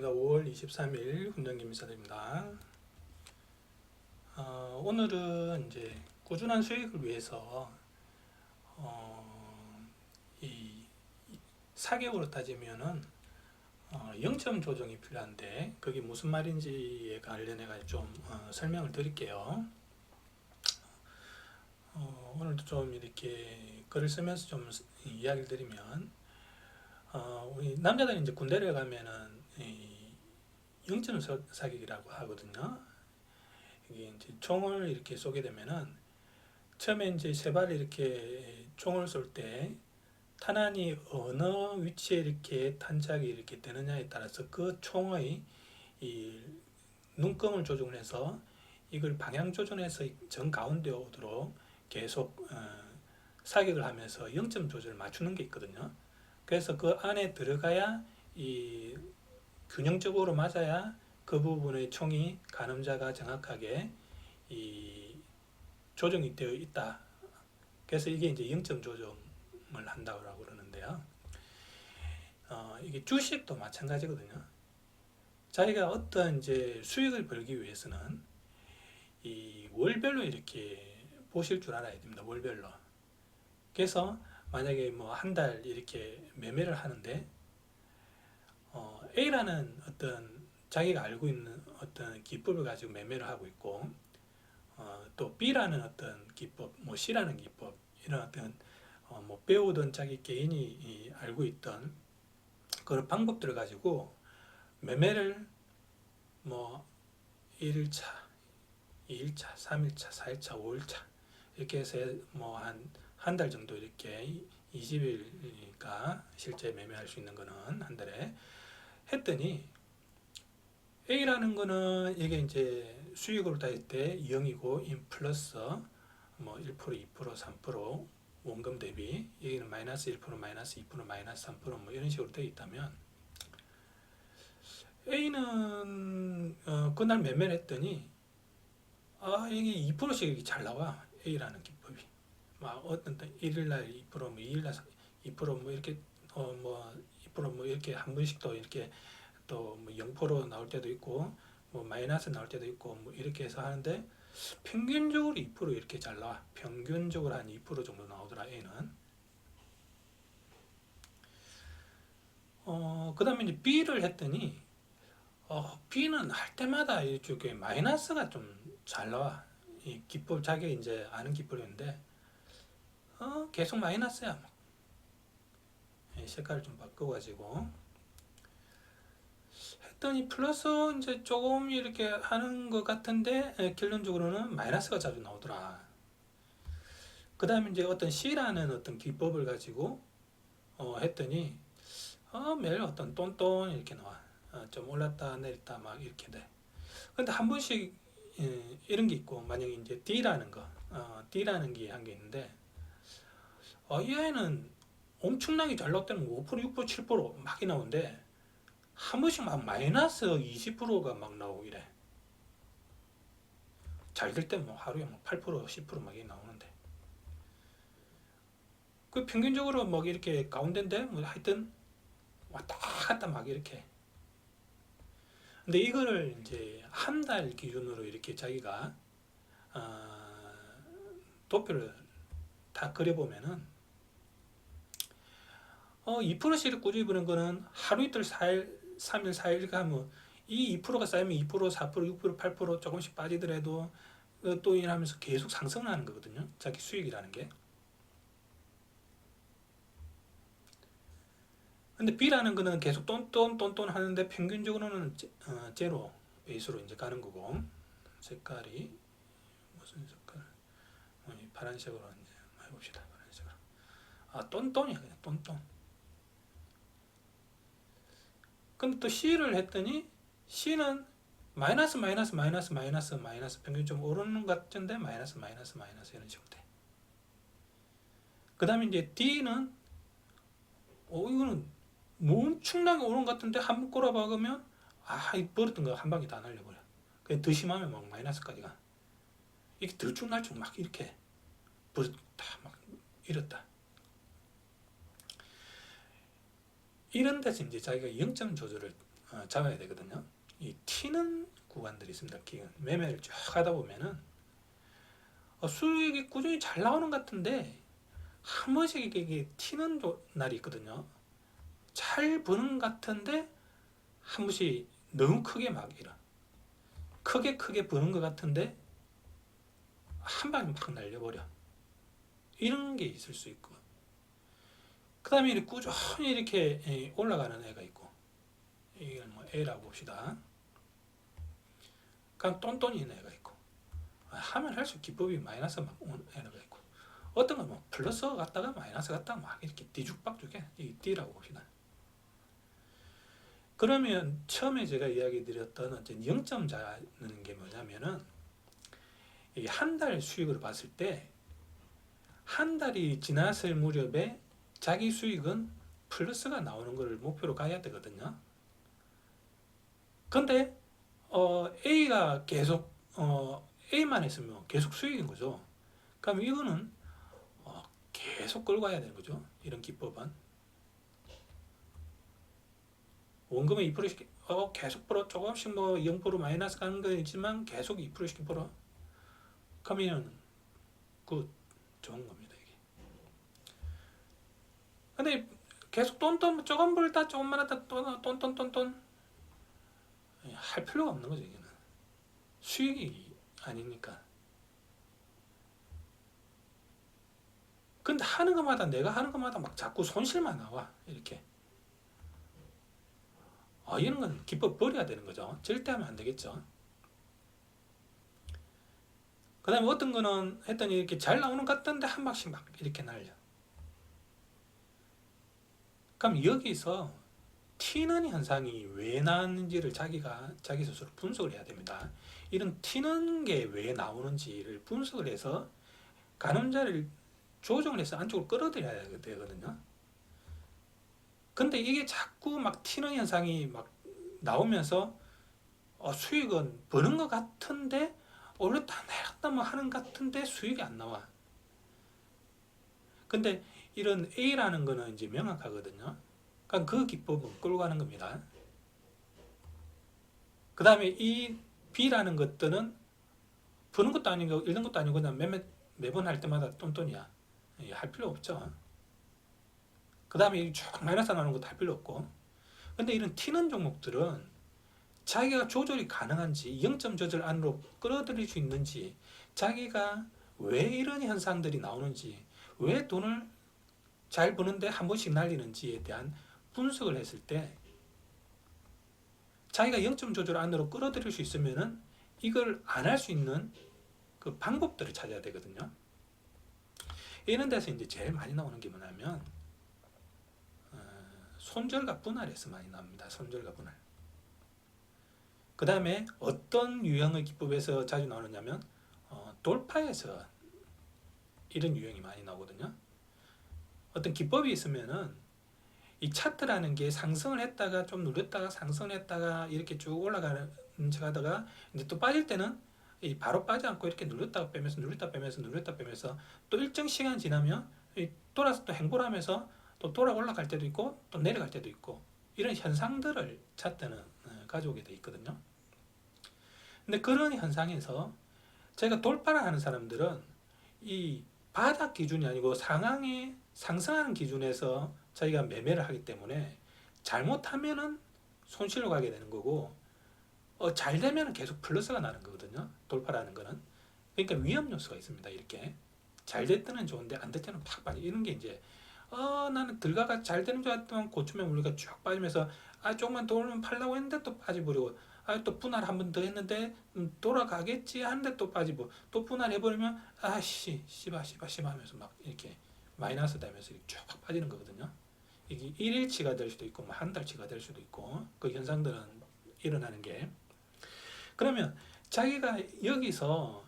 반갑습니다. 5월 23일 훈련기입니다. 오늘은 이제 꾸준한 수익을 위해서 이 4개월로 따지면은 0점 조정이 필요한데 그게 무슨 말인지에 관련해 가지고 좀 설명을 드릴게요. 오늘도 좀 이렇게 글을 쓰면서 좀 이야기를 드리면 우리 남자들이 이제 군대를 가면은 이 영점 사격이라고 하거든요. 이게 이제 총을 이렇게 쏘게 되면은 처음에 이제 세 발을 이렇게 총을 쏠 때 탄환이 어느 위치에 이렇게 탄착이 이렇게 되느냐에 따라서 그 총의 이 눈금을 조정해서 이걸 방향 조정해서 정 가운데 오도록 계속 사격을 하면서 0점 조절을 맞추는 게 있거든요. 그래서 그 안에 들어가야 이 균형적으로 맞아야 그 부분의 총이 가늠자가 정확하게 이 조정이 되어 있다. 그래서 이게 이제 0점 조정을 한다고 그러는데요. 이게 주식도 마찬가지거든요. 자기가 어떤 이제 수익을 벌기 위해서는 이 월별로 이렇게 보실 줄 알아야 됩니다. 월별로. 그래서 만약에 뭐 한 달 이렇게 매매를 하는데 A라는 어떤 자기가 알고 있는 어떤 기법을 가지고 매매를 하고 있고 또 B라는 어떤 기법, 뭐 C라는 기법 이런 어떤 뭐 배우던 자기 개인이 알고 있던 그런 방법들을 가지고 매매를 뭐 1일차, 2일차, 3일차, 4일차, 5일차 이렇게 해서 뭐 한 달 정도 이렇게 20일이니까 실제 매매할 수 있는 거는 한 달에 했더니 A라는 거는 이게 이제 수익으로 따질 때 0이고 인 플러스 뭐 1%, 2%, 3% 원금 대비 여기는 마이너스 1%, 마이너스 2%, 마이너스 3%뭐 이런 식으로 되어 있다면 A는 그날 매매를 했더니 이게 2%씩 잘 나와. A라는 기법이 막 어떤 1일날 2%, 뭐 2일날 2%뭐 이렇게 뭐 2%뭐 이렇게 한 번씩 또 이렇게 또 뭐 0% 나올 때도 있고 뭐 마이너스 나올 때도 있고 뭐 이렇게 해서 하는데 평균적으로 2% 이렇게 잘 나와. 평균적으로 한 2% 정도 나오더라 A는. 그 다음에 이제 B를 했더니 B는 할 때마다 이쪽에 마이너스가 좀 잘 나와. 이 기법 자기가 이제 아는 기법인데 계속 마이너스야. 색깔을 좀 바꿔가지고 했더니 플러스 이제 조금 이렇게 하는 것 같은데 결론적으로는 마이너스가 자주 나오더라. 그 다음에 이제 어떤 C라는 어떤 기법을 가지고 했더니 매일 어떤 똔똔 이렇게 나와. 좀 올랐다 내렸다 막 이렇게 돼. 근데 한 번씩 이런 게 있고 만약에 이제 D라는 거, D라는 게 한 게 있는데 이 아이는 엄청나게 잘 나올 때는 5%, 6%, 7%막 나오는데 한 번씩 막 마이너스 20%가 막 나오고 이래. 잘 될 때 뭐 하루에 뭐 8%, 10%막 나오는데 그 평균적으로 막 이렇게 가운데인데 뭐 하여튼 왔다 갔다 막 이렇게. 근데 이거를 이제 한 달 기준으로 이렇게 자기가 도표를 다 그려보면은 2%씩 꾸준히 거는 하루 이틀 4일, 3일, 4일 이렇게 하면 이 2%가 쌓이면 2%, 4%, 6%, 8% 조금씩 빠지더라도 또 일하면서 계속 상승하는 거거든요. 자기 수익이라는 게. 근데 B라는 거는 계속 똔똔 하는데 평균적으로는 제로 베이스로 이제 가는 거고 색깔이 무슨 색깔? 파란색으로 이제 해봅시다. 파란색으로. 똔똔이야 그냥 똔똔. 근데 또 C를 했더니 C는 마이너스 마이너스 마이너스 마이너스 마이너스 평균 좀 오르는 것 같은데 마이너스 마이너스 마이너스 이런 식으로 돼. 그 다음에 이제 D는 이거는 뭐 엄청나게 오른 것 같은데 한 번 꼬라박으면 이 버렸던 거 한 방에 다 날려버려. 그냥 더 심하면 막 마이너스까지 가. 이게 들쭉날쭉 막 이렇게 버렸다 막 이렇다. 이런 데서 이제 자기가 0점 조절을 잡아야 되거든요. 이 튀는 구간들이 있습니다. 매매를 쭉 하다 보면은 수익이 꾸준히 잘 나오는 것 같은데 한 번씩 이게 튀는 날이 있거든요. 잘 버는 것 같은데 한 번씩 너무 크게 막 이런 크게 버는 것 같은데 한 방에 막 날려버려. 이런 게 있을 수 있고, 그 다음에 꾸준히 이렇게 올라가는 애가 있고, 이건 뭐 A라고 봅시다. 그냥 똔똔이 있는 애가 있고, 하면 할수록 기법이 마이너스 막 오는 애가 있고, 어떤 건 뭐 플러스 갔다가 마이너스 갔다가 막 이렇게 뒤죽박죽해. 이 D라고 봅시다. 그러면 처음에 제가 이야기 드렸던 어떤 0점 잡는 게 뭐냐면은, 이 한 달 수익을 봤을 때 한 달이 지났을 무렵에 자기 수익은 플러스가 나오는 것을 목표로 가야 되거든요. 근데 A가 계속 A만 했으면 계속 수익인 거죠. 그럼 이거는 계속 끌고 가야 되는 거죠. 이런 기법은 원금을 2%씩 계속 벌어, 조금씩 뭐 0% 마이너스 가는 거지만 계속 2%씩 벌어. 그러면 그 좋은 겁니다 이게. 근데 계속 똔똔 조금 벌다 조금만 하다 똔똔똔똔 할 필요가 없는 거죠. 이거는 수익이 아니니까. 근데 내가 하는 것마다 막 자꾸 손실만 나와 이렇게. 이런 건 기법 버려야 되는 거죠. 절대 하면 안 되겠죠. 그 다음에 어떤 거는 했더니 이렇게 잘 나오는 것 같던데 한 방씩 막 이렇게 날려. 그럼 여기서 튀는 현상이 왜 나왔는지를 자기 스스로 분석을 해야 됩니다. 이런 튀는 게 왜 나오는지를 분석을 해서 가늠자를 조정을 해서 안쪽으로 끌어들여야 되거든요. 근데 이게 자꾸 막 튀는 현상이 막 나오면서 수익은 버는 것 같은데 올렸다 내렸다 뭐 하는 것 같은데 수익이 안 나와. 근데 이런 A라는 거는 이제 명확하거든요. 그러니까 그 기법은 끌고 가는 겁니다. 그 다음에 이 B라는 것들은 버는 것도 아니고 잃는 것도 아니고 그냥 매번 할 때마다 똔똔이야. 할 필요 없죠. 그 다음에 쭉 마이너스 나는 것도 할 필요 없고. 근데 이런 튀는 종목들은 자기가 조절이 가능한지 0점 조절 안으로 끌어들일 수 있는지, 자기가 왜 이런 현상들이 나오는지, 왜 돈을 잘 버는데 한 번씩 날리는지에 대한 분석을 했을 때 자기가 0점 조절 안으로 끌어들일 수 있으면은 이걸 안 할 수 있는 그 방법들을 찾아야 되거든요. 이런 데서 이제 제일 많이 나오는 게 뭐냐면 손절과 분할에서 많이 나옵니다. 손절과 분할. 그 다음에 어떤 유형의 기법에서 자주 나오느냐면 돌파에서 이런 유형이 많이 나오거든요. 어떤 기법이 있으면은 이 차트라는 게 상승을 했다가 좀 누렸다가 상승을 했다가 이렇게 쭉 올라가는 척 하다가 이제 또 빠질 때는 바로 빠지 않고 이렇게 누렸다가 빼면서 누렸다 빼면서 누렸다 빼면서 또 일정 시간 지나면 돌아서 또 행보를 하면서 또 돌아 올라갈 때도 있고 또 내려갈 때도 있고, 이런 현상들을 차트는 가져오게 돼 있거든요. 근데 그런 현상에서 제가 돌파를 하는 사람들은 이 바닥 기준이 아니고 상황이 상승하는 기준에서 저희가 매매를 하기 때문에 잘못하면은 손실로 가게 되는 거고, 잘 되면 계속 플러스가 나는 거거든요. 돌파라는 거는. 그러니까 위험 요소가 있습니다. 이렇게 잘 될 때는 좋은데 안 될 때는 팍 빠져. 이런 게 이제 나는 들어가가 잘 되는 줄 알았더만 고점에 물리가 쭉 빠지면서 조금만 더 오르면 팔라고 했는데 또 빠져버리고, 또 분할 한 번 더 했는데 돌아가겠지 하는데 또 빠지고, 또 분할해버리면 씨바 하면서 막 이렇게 마이너스 되면서 쭉 빠지는 거거든요. 이게 일일치가 될 수도 있고 뭐 한 달치가 될 수도 있고, 그 현상들은 일어나는 게. 그러면 자기가 여기서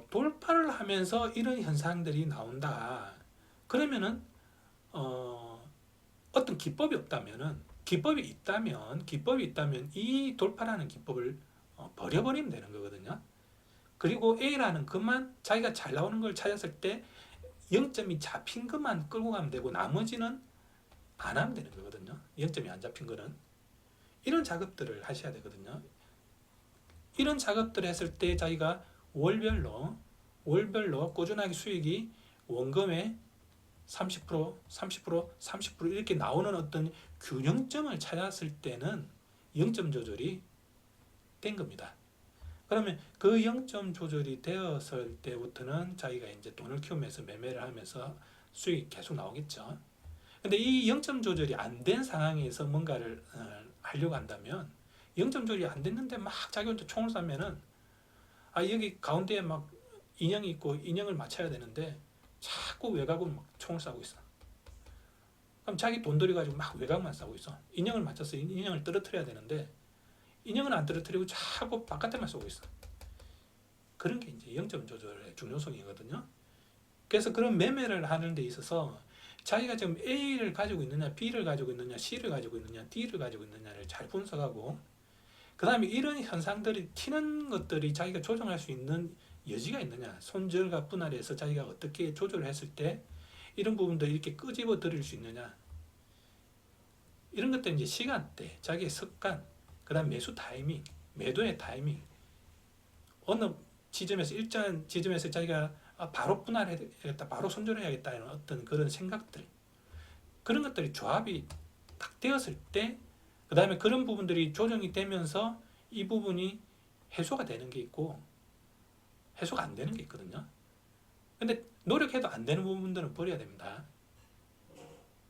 돌파를 하면서 이런 현상들이 나온다. 그러면은 어떤 기법이 있다면 이 돌파라는 기법을 버려버리면 되는 거거든요. 그리고 A라는 것만 자기가 잘 나오는 걸 찾았을 때 0점이 잡힌 것만 끌고 가면 되고 나머지는 안 하면 되는 거거든요. 0점이 안 잡힌 거는. 이런 작업들을 하셔야 되거든요. 이런 작업들을 했을 때 자기가 월별로 꾸준하게 수익이 원금의 30%, 30%, 30% 이렇게 나오는 어떤 균형점을 찾았을 때는 0점 조절이 된 겁니다. 그러면 그 0점 조절이 되었을 때부터는 자기가 이제 돈을 키우면서 매매를 하면서 수익이 계속 나오겠죠. 근데 이 0점 조절이 안 된 상황에서 뭔가를 하려고 한다면 0점 조절이 안 됐는데 막 자기 혼자 총을 쏘면은 여기 가운데에 막 인형이 있고 인형을 맞춰야 되는데 자꾸 외곽으로 막 총을 쏘고 있어. 그럼 자기 돈 들여가지고 막 외곽만 쏘고 있어. 인형을 맞춰서 인형을 떨어뜨려야 되는데 인형은 안 떨어뜨리고 자꾸 바깥에만 쏘고 있어. 그런 게 이제 0점 조절의 중요성이거든요. 그래서 그런 매매를 하는 데 있어서 자기가 지금 A를 가지고 있느냐, B를 가지고 있느냐, C를 가지고 있느냐, D를 가지고 있느냐를 잘 분석하고 그 다음에 이런 현상들이 튀는 것들이 자기가 조정할 수 있는 여지가 있느냐, 손절과 분할해서 자기가 어떻게 조절을 했을 때 이런 부분들 이렇게 끄집어 드릴 수 있느냐, 이런 것들 이제 시간대, 자기의 습관, 그 다음 매수 타이밍, 매도의 타이밍, 어느 지점에서 일정한 지점에서 자기가 바로 분할해야겠다, 바로 손절해야겠다 이런 어떤 그런 생각들, 그런 것들이 조합이 딱 되었을 때, 그 다음에 그런 부분들이 조정이 되면서 이 부분이 해소가 되는 게 있고 해소가 안 되는 게 있거든요. 근데 노력해도 안 되는 부분들은 버려야 됩니다.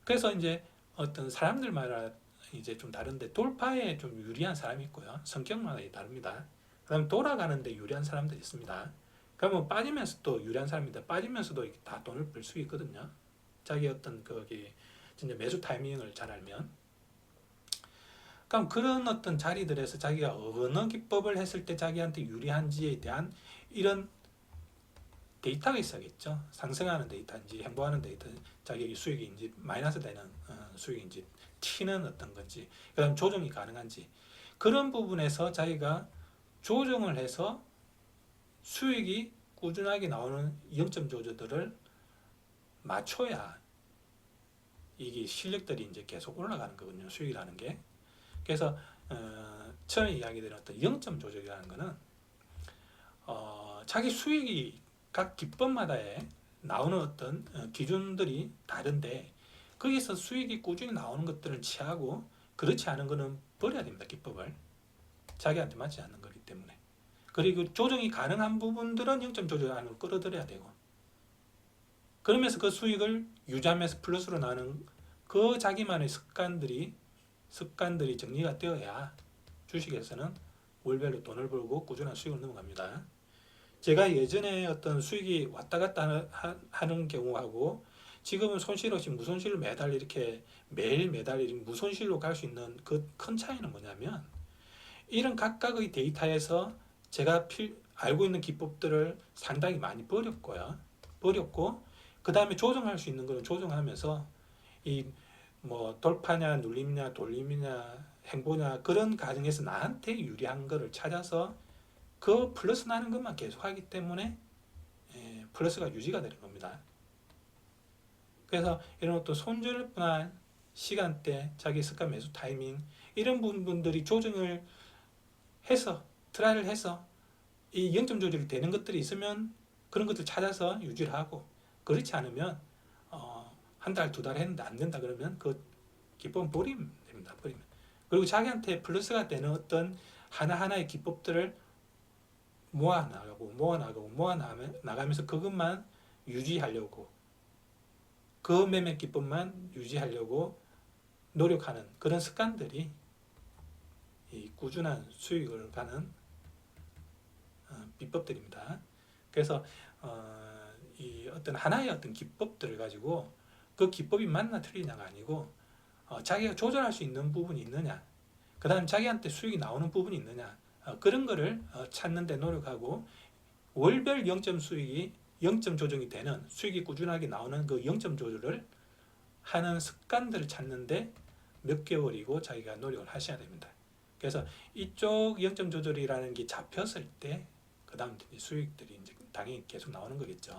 그래서 이제 어떤 사람들마다 이제 좀 다른데 돌파에 좀 유리한 사람이 있고요. 성격마다 다릅니다. 그다음 돌아가는데 유리한 사람들이 있습니다. 그러면 빠지면서 또 유리한 사람인데 빠지면서도 다 돈을 벌 수 있거든요. 자기 어떤 거기 진짜 매수 타이밍을 잘 알면. 그럼 그런 어떤 자리들에서 자기가 어느 기법을 했을 때 자기한테 유리한지에 대한 이런 데이터가 있어야겠죠. 상승하는 데이터인지 행보하는 데이터, 자기 수익인지 마이너스 되는 수익인지 튀는 어떤 건지, 그다음 조정이 가능한지 그런 부분에서 자기가 조정을 해서 수익이 꾸준하게 나오는 0점 조절들을 맞춰야 이게 실력들이 이제 계속 올라가는 거거든요. 수익이라는 게. 그래서 처음에 이야기드린 어떤 0점 조절이라는 거는 자기 수익이 각 기법마다의 나오는 어떤 기준들이 다른데 거기서 수익이 꾸준히 나오는 것들을 취하고 그렇지 않은 거는 버려야 됩니다. 기법을. 자기한테 맞지 않는 거기 때문에. 그리고 조정이 가능한 부분들은 0점 조절 안으로 끌어들여야 되고 그러면서 그 수익을 유지하면서 플러스로 나는 그 자기만의 습관들이 정리가 되어야 주식에서는 월별로 돈을 벌고 꾸준한 수익을 넘어갑니다. 제가 예전에 어떤 수익이 왔다 갔다 하는 경우하고 지금은 손실 없이 무손실로 매달 이렇게 매일 무손실로 갈 수 있는 그 큰 차이는 뭐냐면 이런 각각의 데이터에서 제가 알고 있는 기법들을 상당히 많이 버렸고 그 다음에 조정할 수 있는 거는 조정하면서 이 뭐 돌파냐 눌림이냐 돌림이냐 행보냐 그런 과정에서 나한테 유리한 거를 찾아서 그 플러스 나는 것만 계속 하기 때문에 플러스가 유지가 되는 겁니다. 그래서 이런 어떤 손절 분할 시간대, 자기 습관 매수 타이밍 이런 부분들이 조정을 해서 트라이를 해서 이 0점 조절이 되는 것들이 있으면 그런 것들 찾아서 유지를 하고 그렇지 않으면 한 달, 두 달 했는데 안 된다 그러면 그 기법은 버리면 됩니다. 버리면. 그리고 자기한테 플러스가 되는 어떤 하나하나의 기법들을 모아나가면서 그것만 유지하려고 그 매매 기법만 유지하려고 노력하는 그런 습관들이 이 꾸준한 수익을 가는 비법들입니다. 그래서 이 어떤 하나의 어떤 기법들을 가지고 그 기법이 맞나 틀리냐가 아니고 자기가 조절할 수 있는 부분이 있느냐, 그 다음 자기한테 수익이 나오는 부분이 있느냐 그런 거를 찾는 데 노력하고 월별 0점 조정이 되는 수익이 꾸준하게 나오는 그 0점 조절을 하는 습관들을 찾는데 몇 개월이고 자기가 노력을 하셔야 됩니다. 그래서 이쪽 0점 조절이라는 게 잡혔을 때 그 다음 수익들이 이제 당연히 계속 나오는 거겠죠.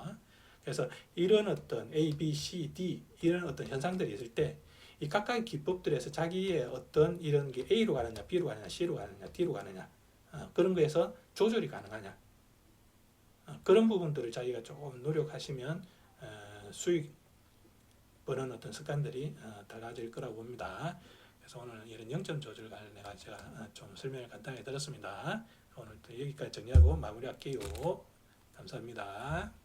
그래서 이런 어떤 A, B, C, D 이런 어떤 현상들이 있을 때 이 각각의 기법들에서 자기의 어떤 이런 게 A로 가느냐, B로 가느냐, C로 가느냐, D로 가느냐, 그런 거에서 조절이 가능하냐, 그런 부분들을 자기가 조금 노력하시면 수익 버는 어떤 습관들이 달라질 거라고 봅니다. 그래서 오늘 이런 영점 조절 관련해 제가 좀 설명을 간단하게 드렸습니다. 오늘 또 여기까지 정리하고 마무리할게요. 감사합니다.